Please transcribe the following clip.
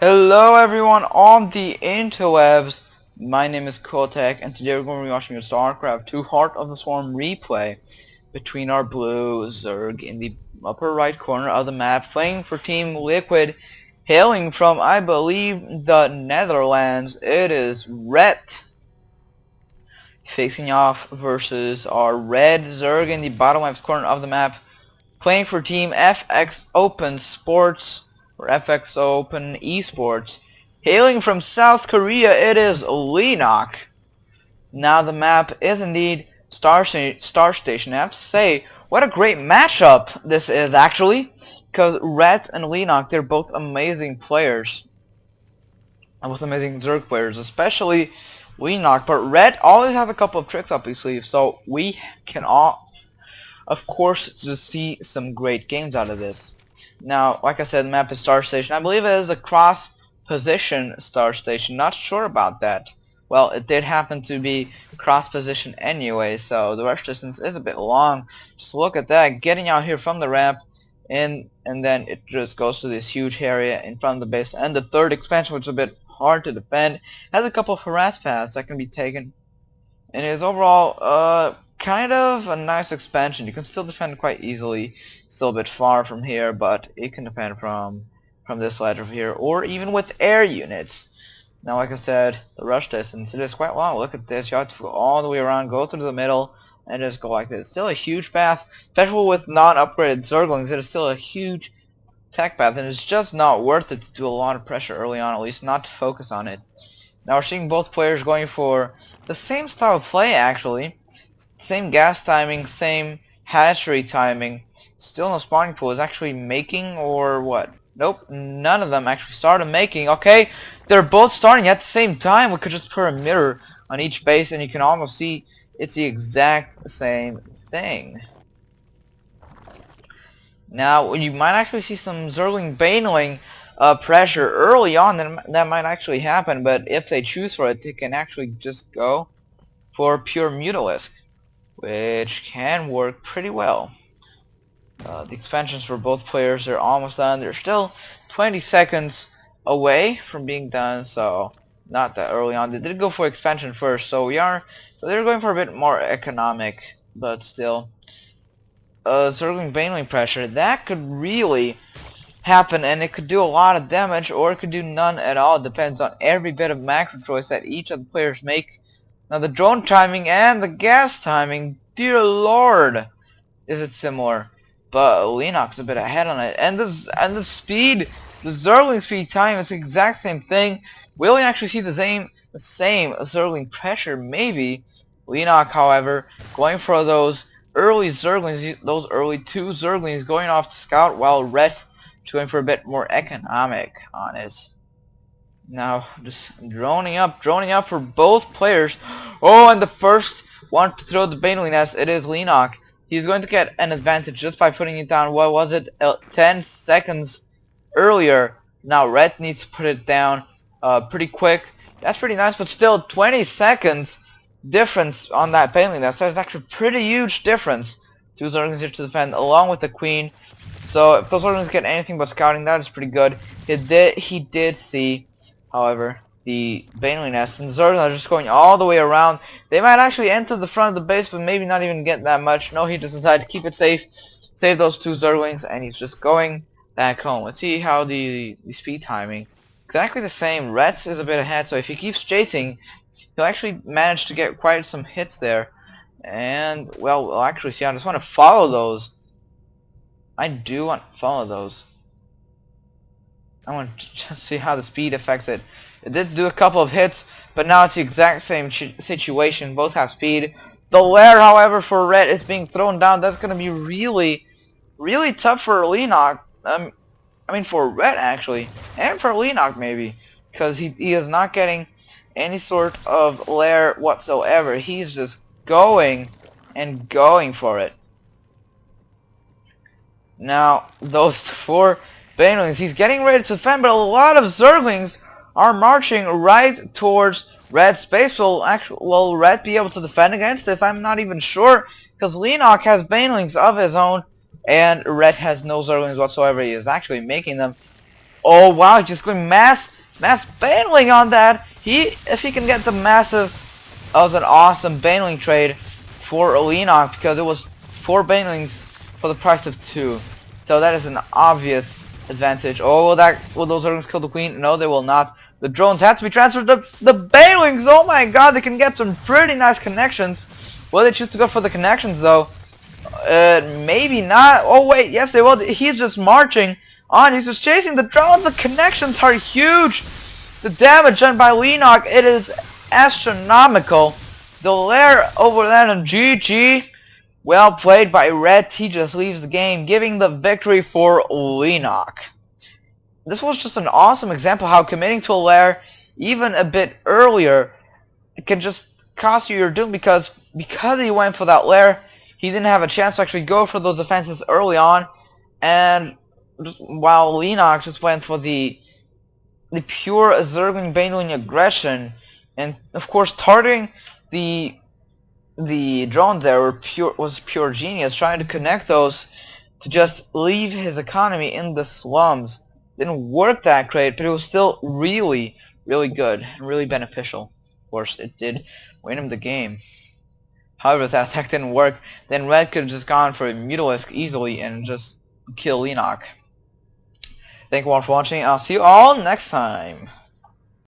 Hello everyone on the interwebs. My name is Kotek and today we're going to be watching a Starcraft 2 Heart of the Swarm replay between our blue Zerg in the upper right corner of the map, playing for Team Liquid, hailing from, I believe, the Netherlands. It is Ret facing off versus our red Zerg in the bottom left corner of the map, playing for Team FX Open Sports, or FX Open Esports. Hailing from South Korea, it is Leenock. Now the map is indeed Star Station. I have to say, what a great matchup this is actually, because Red and Leenock, they're both amazing players. Both amazing Zerg players, especially Leenock. But Red always has a couple of tricks up his sleeve, so we can all, of course, just see some great games out of this. Now, like I said, the map is Star Station. I believe it is a cross-position Star Station. Not sure about that. Well, it did happen to be cross-position anyway, so the rush distance is a bit long. Just look at that, getting out here from the ramp, and then it just goes to this huge area in front of the base. And the third expansion, which is a bit hard to defend, has a couple of harass paths that can be taken. And is overall, kind of a nice expansion. You can still defend quite easily. Still a bit far from here, but it can defend from this ledge over here, or even with air units. Now, like I said, the rush distance, it is quite long. Look at this. You have to go all the way around, go through the middle, and just go like this. Still a huge path, especially with non-upgraded Zerglings. It is still a huge tech path, and it's just not worth it to do a lot of pressure early on, at least not to focus on it. Now we're seeing both players going for the same style of play, actually. Same gas timing, same hatchery timing. Still no spawning pool is actually making, or what? Nope, none of them actually started making. Okay, they're both starting at the same time. We could just put a mirror on each base and you can almost see it's the exact same thing. Now, you might actually see some Zergling Baneling pressure early on. That might actually happen, but if they choose for it, they can actually just go for pure Mutalisk, which can work pretty well. The expansions for both players are almost done. They're still 20 seconds away from being done, so not that early on. They did go for expansion first, so they're going for a bit more economic, but still. Zergling Baneling pressure, that could really happen, and it could do a lot of damage, or it could do none at all. It depends on every bit of macro choice that each of the players make. Now the drone timing and the gas timing, dear lord, is it similar? But Leenock's a bit ahead on it, and the speed, the Zergling speed time is the exact same thing. We only actually see the same Zergling pressure, maybe. Leenock, however, going for those early Zerglings, those early two Zerglings going off to scout, while Ret going for a bit more economic on it. Now, just droning up for both players. Oh, and the first one to throw the Baneling nest, it is Leenock. He's going to get an advantage just by putting it down, what was it, 10 seconds earlier. Now Red needs to put it down pretty quick. That's pretty nice, but still 20 seconds difference on that Baneling nest. That's actually a pretty huge difference. Two Zerglings here to defend along with the Queen. So if those Zerglings get anything but scouting, that is pretty good. He did see, however, the Baneling nest, and the Zerglings are just going all the way around. They might actually enter the front of the base, but maybe not even get that much. No, he just decided to keep it safe, save those two Zerglings, and he's just going back home. Let's see how the speed timing. Exactly the same. Rets is a bit ahead, so if he keeps chasing, he'll actually manage to get quite some hits there. And, well, we'll actually see. I just want to follow those. I do want to follow those. I want to just see how the speed affects it. It did do a couple of hits, but now it's the exact same situation. Both have speed. The lair, however, for Red is being thrown down. That's going to be really, really tough for Leenock. I mean, for Red, actually. And for Leenock, maybe. Because he is not getting any sort of lair whatsoever. He's just going and going for it. Now, those four Banelings, he's getting ready to defend, but a lot of Zerglings are marching right towards Red's base. Will Red be able to defend against this? I'm not even sure, because Leenock has Banelings of his own, and Red has no Zerglings whatsoever. He is actually making them Oh wow, just going mass baneling on that. If he can get the massive, that was an awesome baneling trade for Leenock because it was 4 banelings for the price of 2. So that is an obvious advantage. Oh, will those drones kill the queen? No, they will not. The drones have to be transferred to the banelings. Oh my god, they can get some pretty nice connections. Will they choose to go for the connections though? Maybe not. Oh wait, yes they will. He's just marching on. He's just chasing the drones. The connections are huge. The damage done by Leenock, it is astronomical. The lair over there on GG. Well played by Red. He just leaves the game, giving the victory for Leenock. This was just an awesome example how committing to a lair even a bit earlier can just cost you your doom because he went for that lair, he didn't have a chance to actually go for those defenses early on, and just, while Leenock just went for the pure Zerg baneling aggression, and of course targeting the drones there was pure genius, trying to connect those to just leave his economy in the slums. Didn't work that great, but it was still really, really good and really beneficial. Of course, it did win him the game. However, if that attack didn't work, then Red could have just gone for a Mutalisk easily and just kill Leenock. Thank you all for watching. I'll see you all next time.